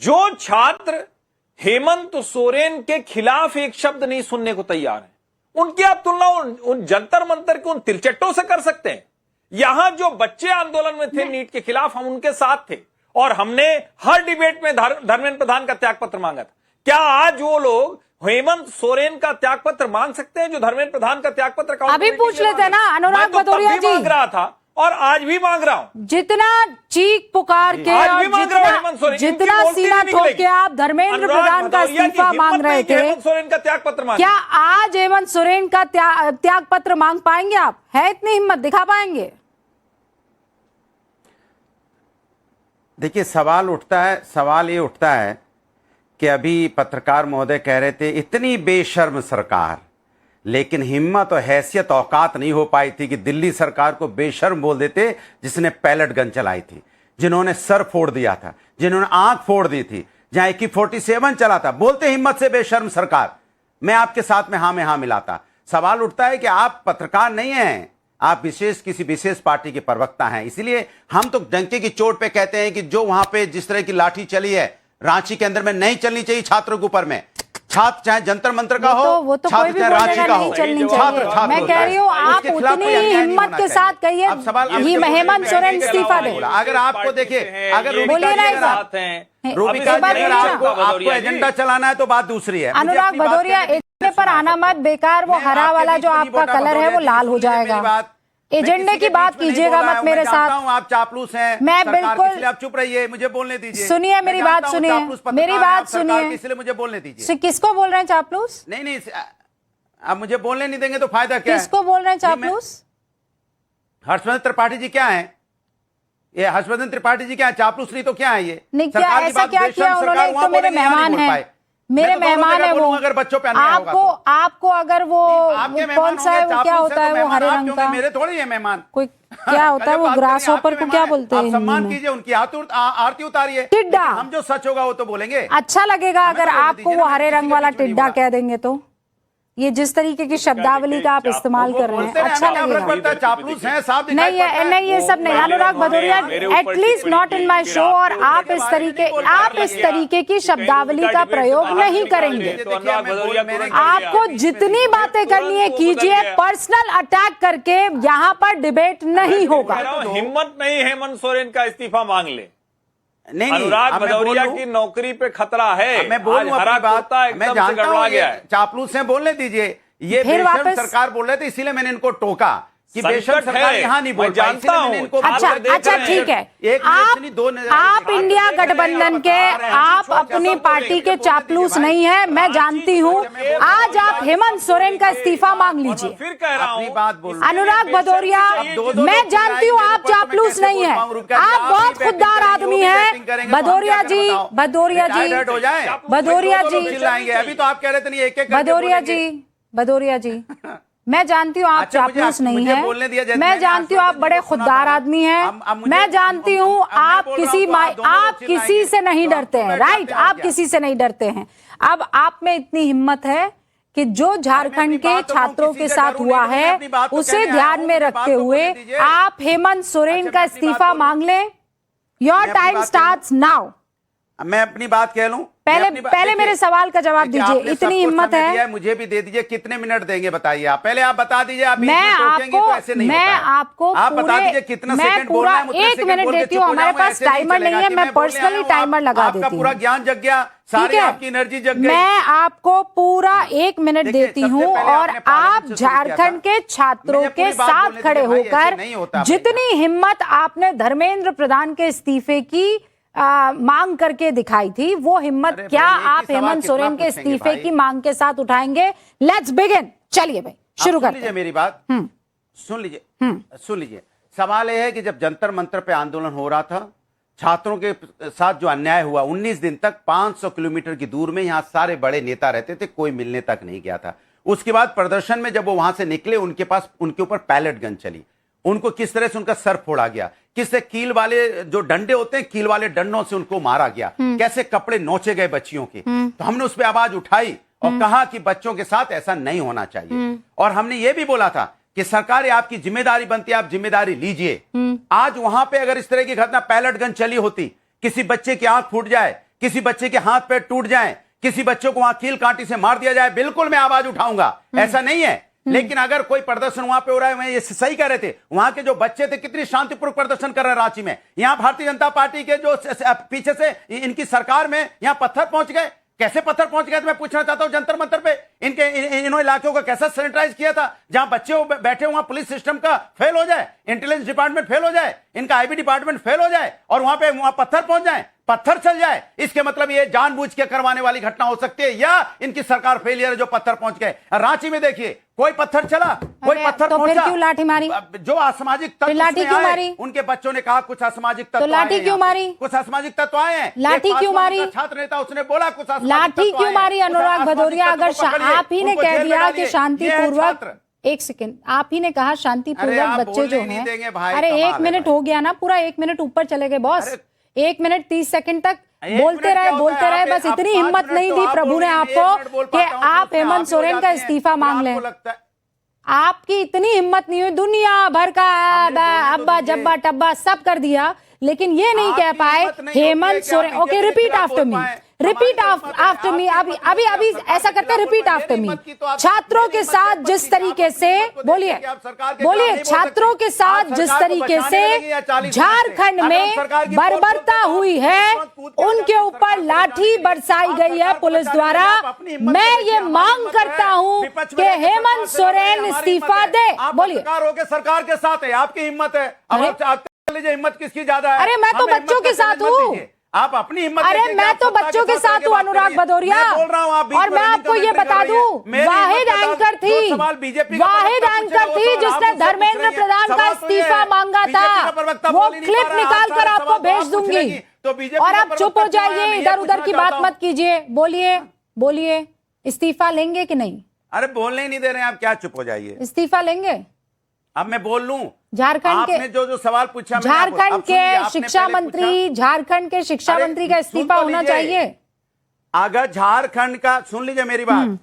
जो छात्र हेमंत सोरेन के खिलाफ एक शब्द नहीं सुनने को तैयार है, उनकी आप तुलना उन जंतर मंतर के उन तिरचट्टों से कर सकते हैं। यहां जो बच्चे आंदोलन में थे नीट के खिलाफ, हम उनके साथ थे और हमने हर डिबेट में धर्मेंद्र प्रधान का त्यागपत्र मांगा था। क्या आज वो लोग हेमंत सोरेन का त्यागपत्र मांग सकते हैं जो धर्मेंद्र प्रधान का त्यागपत्र अभी पूछ लेते हैं ना अनुराग भदौरिया जी। मांग रहा था और आज भी मांग रहा हूं। जितना चीख पुकार के और जितना सीना ठोक के आप धर्मेंद्र प्रधान का इस्तीफा मांग रहे थे, हेमंत सोरेन का त्यागपत्र मांग, क्या आज हेमंत सोरेन का त्यागपत्र मांग पाएंगे आप? है इतनी हिम्मत दिखा पाएंगे? देखिए, सवाल ये उठता है कि अभी पत्रकार महोदय कह रहे थे इतनी बेशर्म सरकार, लेकिन हिम्मत और हैसियत औकात नहीं हो पाई थी कि दिल्ली सरकार को बेशर्म बोल देते, जिसने पैलेट गन चलाई थी, जिन्होंने सर फोड़ दिया था, जिन्होंने आंख फोड़ दी थी, जहां AK-47 चला था, बोलते हिम्मत से बेशर्म सरकार। मैं आपके साथ में हाँ मिलाता। सवाल उठता है कि आप पत्रकार नहीं हैं, आप किसी विशेष पार्टी के प्रवक्ता हैं, इसलिए हम तो डंके की चोट पे कहते हैं कि जो वहां पे जिस तरह की लाठी चली है रांची के अंदर में नहीं चलनी चाहिए छात्रों के ऊपर में। छात्र चाहे जंतर मंत्र का हो, वो तो छात्र चाहे रांची का हो, छात्र मैं कह रही हूँ आप उतनी ही हिम्मत के साथ कहिए हेमंत सोरेन इस्तीफा दे। अगर आपको देखिए, अगर बोलिए ना एक बात, रूबिका जी, अगर आपको एजेंडा चलाना है तो बात दूसरी है। अनुराग भदौरिया एजेंडे पर आना मत, बेकार वो हरा वाला जो आपका कलर है वो लाल हो जाएगा। एजेंडे की बात कीजिएगा मत मेरे साथ। आप चापलूस हैं, मैं बिल्कुल, आप चुप रहिए, मुझे बोलने दीजिए। सुनिए मेरी बात, सुनिए मेरी बात, सुनिए, इसलिए मुझे बोलने दीजिए। किसको बोल रहे हैं चापलूस? नहीं, आप मुझे बोलने नहीं देंगे तो फायदा क्या है? किसको बोल रहे हैं चापलूस? हर्षवर्धन त्रिपाठी जी क्या है? ये हर्षवर्धन त्रिपाठी जी क्या है? चापलूस नहीं तो क्या है ये? नहीं, क्या ऐसा क्या किया उन्होंने? एक तो मेरे मेहमान हैं, मेरे मेहमान है वो। अगर बच्चों पे अन्याय होगा तो आपको अगर वो कौन सा है, वो क्या होता है, वो हरे रंग का, मेरे थोड़ी है मेहमान, कोई क्या होता है वो ग्रास होपर को क्या बोलते हैं? सम्मान कीजिए, उनकी आरती उतारिए। टिड्डा, हम जो सच होगा वो तो बोलेंगे। अच्छा लगेगा अगर आपको वो हरे रंग वाला टिड्डा कह देंगे तो। ये जिस तरीके की शब्दावली का आप इस्तेमाल कर रहे हैं, अच्छा लगेगा। चापलूस हैं, साहब नहीं ये सब नहीं। Anurag Bhadauria, at least not in my show. और आप इस तरीके की शब्दावली का प्रयोग नहीं करेंगे। आपको जितनी बातें करनी है कीजिए, पर्सनल अटैक करके यहाँ पर डिबेट नहीं होगा। हिम्मत नहीं हेमंत सोरेन का इस्तीफा मांग ले। नहीं, अनुराग भदौरिया की नौकरी पे खतरा है। मैं बोलूं अपनी बात, मैं जानता हूं चापलूस से बोलने दीजिए। ये बेशर्म सरकार बोल रहे थे, इसीलिए मैंने इनको टोका कि बेशर्म सरकार यहाँ नहीं बोल पाई, इसलिए मैंने इनको। अच्छा ठीक है, आप इंडिया गठबंधन के, आप अपनी पार्टी के चापलूस नहीं है, मैं जानती हूँ। आज आप हेमंत सोरेन का इस्तीफा मांग लीजिए। फिर कह रहा हूँ, अनुराग भदौरिया, मैं जानती हूँ आप चापलूस नहीं है, आप बहुत खुददार आदमी हैं। भदौरिया जी, अभी तो आप कह रहे थे नहीं, एक भदौरिया जी, मैं जानती हूँ आप चापलूस नहीं है, मैं जानती हूँ आप बड़े खुददार आदमी हैं, मैं जानती हूँ आप किसी से नहीं डरते हैं, राइट? आप किसी से नहीं डरते हैं। अब आप में इतनी हिम्मत है कि जो झारखंड के छात्रों के साथ हुआ है उसे ध्यान में रखते हुए आप हेमंत सोरेन का इस्तीफा मांग लें। Your time starts now. मैं अपनी बात कह लूं, पहले मेरे सवाल का जवाब दीजिए। इतनी हिम्मत है, मुझे भी दे दीजिए। कितने मिनट देंगे बताइए आप? पहले आप बता दीजिए। आप आपको आप बता दीजिए कितना सेकंड बोलना है। 1 मिनट देती हूँ, हमारे पास टाइमर नहीं है, मैं पर्सनली टाइमर लगा देती हूँ। पूरा ज्ञान जग गया, सारी आपकी एनर्जी जग गई। मैं आपको पूरा 1 मिनट देती हूँ और आप झारखंड के छात्रों के साथ खड़े होकर जितनी हिम्मत आपने धर्मेंद्र प्रधान के इस्तीफे की मांग करके दिखाई थी, वो हिम्मत क्या आप हेमंत सोरेन के इस्तीफे की मांग के साथ उठाएंगे? Let's begin. चलिए भाई, शुरू करते हैं। मेरी बात सुन लीजिए। सवाल यह है कि जब जंतर मंतर पे आंदोलन हो रहा था, छात्रों के साथ जो अन्याय हुआ, 19 दिन तक 500 किलोमीटर की दूर में यहाँ सारे बड़े नेता रहते थे, कोई मिलने तक नहीं गया था। उसके बाद प्रदर्शन में जब वो वहां से निकले, उनके ऊपर पैलेट गन चली, उनको किस तरह से उनका सर फोड़ा गया, किससे कील वाले जो डंडे होते हैं, कील वाले डंडों से उनको मारा गया, कैसे कपड़े नोचे गए बच्चियों के। तो हमने उस पर आवाज उठाई और कहा कि बच्चों के साथ ऐसा नहीं होना चाहिए। और हमने ये भी बोला था कि सरकार आपकी जिम्मेदारी बनती है, आप जिम्मेदारी लीजिए। आज वहां पे अगर इस तरह की घटना, पैलेट गन चली होती, किसी बच्चे की आंख फूट जाए, किसी बच्चे के हाथ पैर टूट जाएं, किसी बच्चे को वहां कील कांटी से मार दिया जाए, बिल्कुल मैं आवाज उठाऊंगा, ऐसा नहीं है। लेकिन अगर कोई प्रदर्शन वहां पे हो रहा है, मैं ये सही कह रहे थे, वहां के जो बच्चे थे कितनी शांतिपूर्वक प्रदर्शन कर रहे हैं रांची में, यहां भारतीय जनता पार्टी के जो पीछे से इनकी सरकार में यहां पत्थर पहुंच गए। कैसे पत्थर पहुंच गए तो मैं पूछना चाहता हूं, जंतर मंतर पे इन इलाकों का कैसा सैनिटाइज किया था, जहां बच्चे बैठे वहां पुलिस सिस्टम का फेल हो जाए, इंटेलिजेंस डिपार्टमेंट फेल हो जाए, इनका आईबी डिपार्टमेंट फेल हो जाए और वहां पत्थर पहुंच जाए, पत्थर चल जाए। इसके मतलब ये जानबूझ के करवाने वाली घटना हो सकती है या इनकी सरकार फेलियर है जो पत्थर पहुंच गए। रांची में देखिए कोई पत्थर चला, कोई पत्थर तो पहुंचा, फिर क्यों लाठी मारी? जो असामाजिक तत्व लाठी क्यों मारी? उनके बच्चों ने कहा कुछ असामाजिक तत्व तो लाठी क्यों मारी? कुछ असामाजिक तत्व आए हैं। लाठी क्यों मारी? छात्र नेता उसने बोला कुछ लाठी क्यों मारी? अनुराग भदौरिया, अगर आप ही ने कह दिया कि शांतिपूर्वक, एक सेकंड, आप ही ने कहा शांतिपूर्वक बच्चे जो हैं, अरे 1 मिनट हो गया ना, पूरा 1 मिनट ऊपर चले गए बॉस। 1 मिनट 30 सेकंड तक बोलते रहे, बस इतनी हिम्मत नहीं दी प्रभु ने आपको कि आप हेमंत सोरेन का इस्तीफा मांग लें। आपकी इतनी हिम्मत नहीं हुई, दुनिया भर का अब्बा जब्बा टब्बा सब कर दिया, लेकिन ये नहीं कह पाए Hemant Soren. Okay, repeat after me, repeat after me. अभी ऐसा करते हैं, रिपीट आफ्टर मी। छात्रों के साथ जिस तरीके से बोलिए, छात्रों के साथ जिस तरीके से झारखंड में बर्बरता हुई है, उनके ऊपर लाठी बरसाई गई है पुलिस द्वारा। मैं ये मांग करता हूं कि हेमंत सोरेन इस्तीफा दे। बोलिए, सरकार के साथ है, आपकी हिम्मत है, अब लीजिए हिम्मत किसकी ज्यादा है? अरे मैं तो बच्चों के साथ हूँ, आप अपनी हिम्मत। अरे मैं तो बच्चों के साथ हूँ अनुराग भदौरिया, और मैं आपको ये बता दूं, वाहिद एंकर थी जिसने धर्मेंद्र प्रधान का इस्तीफा मांगा था, वो क्लिप निकाल कर आपको भेज दूंगी। और आप चुप हो जाइए, इधर उधर की बात मत कीजिए, बोलिए इस्तीफा लेंगे कि नहीं? अरे बोलने ही नहीं दे रहे हैं आप, क्या चुप हो जाइए? इस्तीफा लेंगे? अब मैं बोल लूं, झारखंड के जो सवाल पूछा, झारखंड के शिक्षा मंत्री का इस्तीफा होना चाहिए। अगर झारखंड का, सुन लीजिए मेरी बात,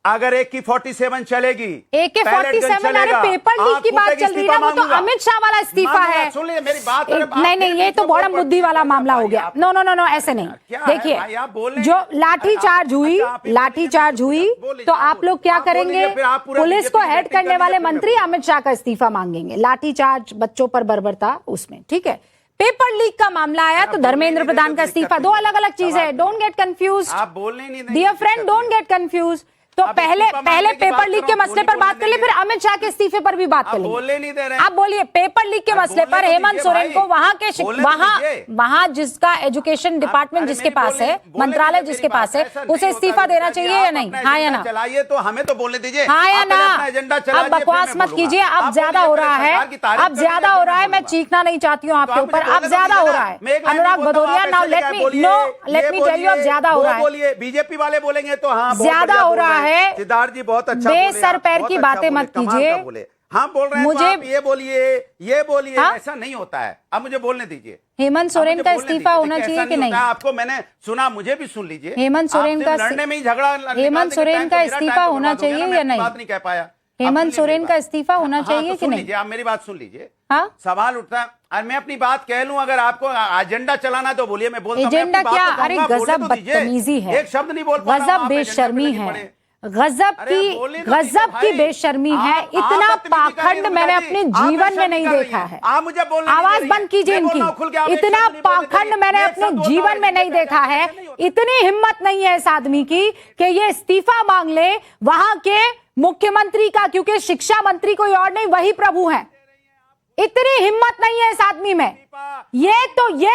अगर AK-47 चलेगी, AK-47, अरे पेपर लीक की बात चल रही है, वो तो अमित शाह वाला इस्तीफा है। सुन लीजिए मेरी बात। नहीं, ये तो बड़ा बुद्धि वाला मामला हो गया। नो, ऐसे नहीं। देखिए, जो लाठीचार्ज हुई तो आप लोग क्या करेंगे? पुलिस को हेड करने वाले मंत्री अमित शाह का इस्तीफा मांगेंगे। लाठीचार्ज, बच्चों पर बर्बरता, उसमें ठीक है। पेपर लीक का मामला आया तो धर्मेंद्र प्रधान का इस्तीफा, दो अलग अलग चीज है। Don't get confuse dear friend, don't get confuse. तो पहले पेपर लीक के मसले पर बात कर ले, फिर अमित शाह के इस्तीफे पर भी बात कर लेंगे। आप बोलिए, पेपर लीक के मसले पर हेमंत सोरेन को वहां जिसका एजुकेशन डिपार्टमेंट जिसके पास है, मंत्रालय जिसके पास है, उसे इस्तीफा देना चाहिए या नहीं? हाँ या ना? चलाइए तो हमें तो बोलने दीजिए, हाँ या ना? अब बकवास मत कीजिए, अब ज्यादा हो रहा है, मैं चीखना नहीं चाहती हूँ आपके ऊपर, अब ज्यादा हो रहा है। Anurag Bhadauria, now let me tell you, अब ज्यादा हो रहा है। बीजेपी वाले बोलेंगे तो हाँ ज्यादा हो रहा है। सिद्धार्थ जी बहुत अच्छा, बेसर पैर की बातें मत कीजिए। हाँ बोल रहे हैं, मुझे आप ये बोलिए, हाँ? ऐसा नहीं होता है। अब मुझे बोलने दीजिए। हेमंत सोरेन का इस्तीफा होना चाहिए कि नहीं? आपको मैंने सुना, मुझे भी सुन लीजिए। हेमंत सोरेन का लड़ने में ही झगड़ा, हेमंत सोरेन का इस्तीफा होना चाहिए या नहीं? बात नहीं कह पाया। हेमंत सोरेन का इस्तीफा होना चाहिए कि नहीं? आप मेरी बात सुन लीजिए। हाँ, सवाल उठता है, मैं अपनी बात कह लूं, अगर आपको एजेंडा चलाना तो बोलिए, मैं बोलता हूं। एजेंडा क्या? अरे गजब बदतमीजी है, एक शब्द नहीं बोल पा रहा हूं, गजब बेशर्मी है, गजब की बेशर्मी है। इतना पाखंड मैंने अपने जीवन में नहीं देखा है। आप मुझे बोलने, आवाज बंद कीजिए इनकी। इतना पाखंड मैंने अपने जीवन में नहीं देखा है। इतनी हिम्मत नहीं है इस आदमी की कि ये इस्तीफा मांग ले वहां के मुख्यमंत्री का, क्योंकि शिक्षा मंत्री कोई और नहीं, वही प्रभु हैं। इतनी हिम्मत नहीं है इस आदमी में। ये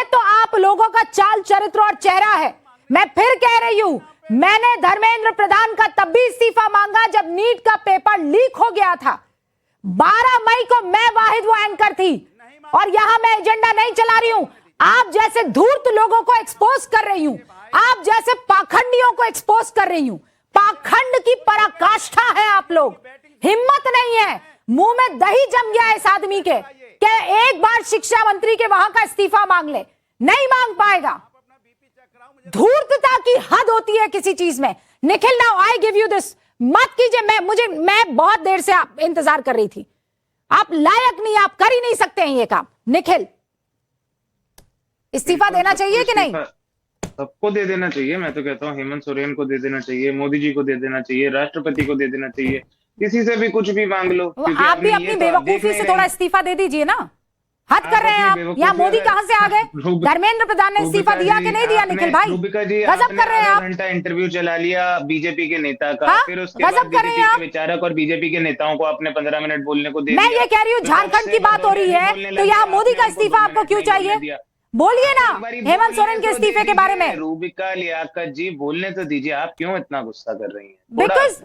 तो आप लोगों का चाल चरित्र और चेहरा है। मैं फिर कह रही हूं, मैंने धर्मेंद्र प्रधान का तब भी इस्तीफा मांगा जब नीट का पेपर लीक हो गया था। 12 मई को मैं वाहिद वो एंकर थी, और यहां मैं एजेंडा नहीं चला रही हूं। आप जैसे धूर्त लोगों को एक्सपोज कर रही हूं, आप जैसे पाखंडियों को एक्सपोज कर रही हूं। पाखंड की पराकाष्ठा है आप लोग। हिम्मत नहीं है, मुंह में दही जम गया इस आदमी के कि एक बार शिक्षा मंत्री के वहां का इस्तीफा मांग ले, नहीं मांग पाएगा। धूर्तता की हद होती है किसी चीज में। Nikhil, now I give you this, मत कीजिए। मैं बहुत देर से आप इंतजार कर रही थी। आप लायक नहीं, आप कर ही नहीं सकते हैं ये काम। निखिल, इस्तीफा देना चाहिए कि नहीं? सबको दे देना चाहिए। मैं तो कहता हूँ हेमंत सोरेन को दे देना चाहिए, मोदी जी को दे देना चाहिए, राष्ट्रपति को दे देना चाहिए, किसी से भी कुछ भी मांग लो। क्योंकि आप भी आपने अपनी ये तो आप देख बेवकूफी नहीं से रहे थोड़ा हैं। इस्तीफा दे दीजिए ना। हद आप कर रहे हैं अपनी आप। बेवकूफी यहाँ मोदी से- कहाँ से आ गए? रूबिका धर्मेंद्र प्रधान ने इस्तीफा दिया कि नहीं दिया? आपने- निखिल भाई रूबिका जी, गजब आपने कर रहे हैं आधा आप। घंटा इंटरव्यू चला लिया बीजेपी के नेता का, हाँ? फिर उसके गजब बाद कर रहे हैं बीजेपी आप। के विचारक और बीजेपी के नेताओं को आपने 15 मिनट बोलने को दे मैं दिया। ये कह रही हूँ, विपक्ष झारखंड से की बात हो रही भदौरिया है, जी बोलने तो लगे, यहाँ मोदी आपने का उनको इस्तीफा 2 आपको मिनट क्यों नहीं बोलने चाहिए? दिया। बोलिए ना एक बारी हेमंत बोलने सोरेन के तो इस्तीफे के दीजिए, बारे में। रूबिका लियाकत जी बोलने तो दीजिए, आप क्यों इतना गुस्सा कर रही हैं?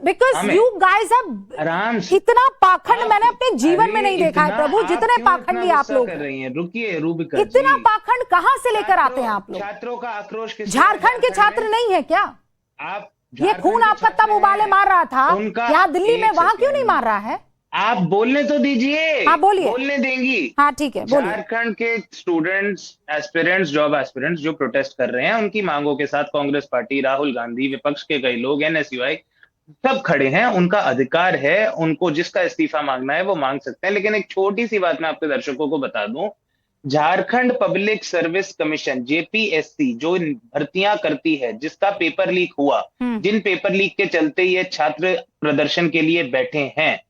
बिकॉज हमें- यू गाइस आर आराम से। इतना पाखंड मैंने अपने जीवन अरे में नहीं देखा है इतना प्रभु, आप जितने क्यों पाखंडी इतना आप गुस्सा लोग कर हैं। रही हैं? रुकिए रूबिका इतना जी। पाखंड कहाँ से लेकर आते हैं आप लोग? छात्रों का आक्रोश किस झारखंड के छात्र नहीं है क्या? आप ये झारखंड खून के आपका छात्र तब उबाले हैं। मार रहा था, उनका यहाँ दिल्ली में, एक वहां क्यों नहीं सेकेंड। मार रहा है? आप बोलने तो दीजिए। हाँ, बोलिए। बोलने देंगी? हाँ ठीक है, बोलिए। झारखंड के स्टूडेंट्स, एस्पिरेंट्स, जॉब एस्पिरेंट्स जो प्रोटेस्ट कर रहे हैं, उनकी मांगों के साथ कांग्रेस पार्टी, राहुल गांधी, विपक्ष के कई लोग, एनएसयूआई सब खड़े हैं। उनका अधिकार है, उनको जिसका इस्तीफा मांगना है वो मांग सकते हैं। लेकिन एक छोटी सी बात मैं आपके दर्शकों को बता दूं, Jharkhand public service commission JPSC जो भर्तियां करती है, जिसका पेपर लीक हुआ, जिन पेपर लीक के चलते ये छात्र प्रदर्शन के लिए बैठे हैं,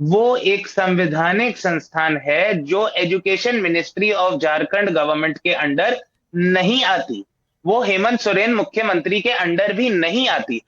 वो एक संवैधानिक संस्थान है जो education ministry of Jharkhand government के अंडर नहीं आती। वो हेमंत सोरेन मुख्यमंत्री के अंडर भी नहीं आती।